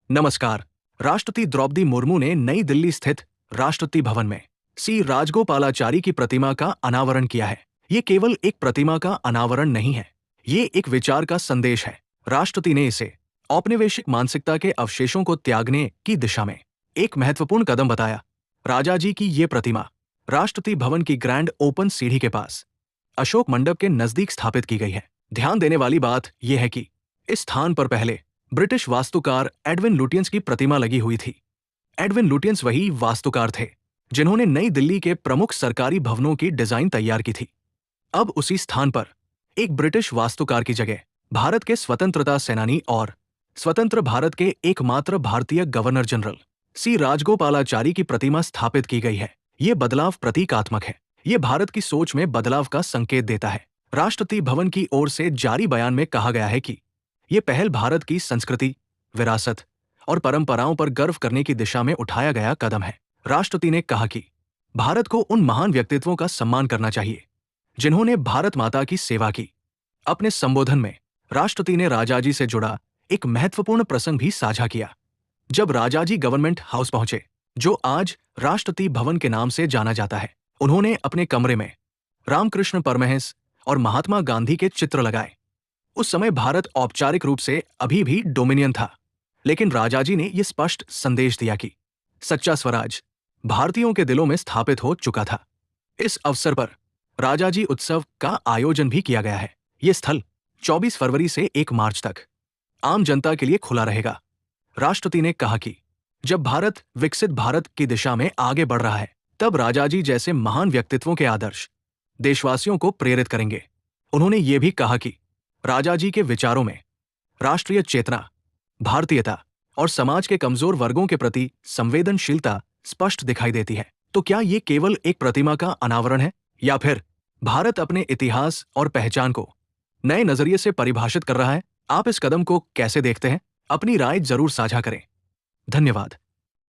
नमस्कार। राष्ट्रपति द्रौपदी मुर्मू ने नई दिल्ली स्थित राष्ट्रपति भवन में सी राजगोपालाचारी की प्रतिमा का अनावरण किया है। ये केवल एक प्रतिमा का अनावरण नहीं है, ये एक विचार का संदेश है। राष्ट्रपति ने इसे औपनिवेशिक मानसिकता के अवशेषों को त्यागने की दिशा में एक महत्वपूर्ण कदम बताया। राजा जी की ये प्रतिमा राष्ट्रपति भवन की ग्रैंड ओपन सीढ़ी के पास अशोक मंडप के नजदीक स्थापित की गई है। ध्यान देने वाली बात यह है कि इस स्थान पर पहले ब्रिटिश वास्तुकार एडविन लुटियंस की प्रतिमा लगी हुई थी। एडविन लुटियंस वही वास्तुकार थे जिन्होंने नई दिल्ली के प्रमुख सरकारी भवनों की डिजाइन तैयार की थी। अब उसी स्थान पर एक ब्रिटिश वास्तुकार की जगह भारत के स्वतंत्रता सेनानी और स्वतंत्र भारत के एकमात्र भारतीय गवर्नर जनरल सी राजगोपालाचारी की प्रतिमा स्थापित की गई है। ये बदलाव प्रतीकात्मक है। ये भारत की सोच में बदलाव का संकेत देता है। राष्ट्रपति भवन की ओर से जारी बयान में कहा गया है कि ये पहल भारत की संस्कृति, विरासत और परंपराओं पर गर्व करने की दिशा में उठाया गया कदम है। राष्ट्रपति ने कहा कि भारत को उन महान व्यक्तित्वों का सम्मान करना चाहिए जिन्होंने भारत माता की सेवा की। अपने संबोधन में राष्ट्रपति ने राजाजी से जुड़ा एक महत्वपूर्ण प्रसंग भी साझा किया। जब राजाजी गवर्नमेंट हाउस पहुंचे, जो आज राष्ट्रपति भवन के नाम से जाना जाता है, उन्होंने अपने कमरे में रामकृष्ण परमहंस और महात्मा गांधी के चित्र लगाए। उस समय भारत औपचारिक रूप से अभी भी डोमिनियन था, लेकिन राजाजी ने यह स्पष्ट संदेश दिया कि सच्चा स्वराज भारतीयों के दिलों में स्थापित हो चुका था। इस अवसर पर राजाजी उत्सव का आयोजन भी किया गया है। ये स्थल 24 फरवरी से 1 मार्च तक आम जनता के लिए खुला रहेगा। राष्ट्रपति ने कहा कि जब भारत विकसित भारत की दिशा में आगे बढ़ रहा है, तब राजाजी जैसे महान व्यक्तित्वों के आदर्श देशवासियों को प्रेरित करेंगे। उन्होंने ये भी कहा कि राजाजी के विचारों में राष्ट्रीय चेतना, भारतीयता और समाज के कमजोर वर्गों के प्रति संवेदनशीलता स्पष्ट दिखाई देती है। तो क्या ये केवल एक प्रतिमा का अनावरण है, या फिर भारत अपने इतिहास और पहचान को नए नजरिए से परिभाषित कर रहा है? आप इस कदम को कैसे देखते हैं? अपनी राय जरूर साझा करें। धन्यवाद।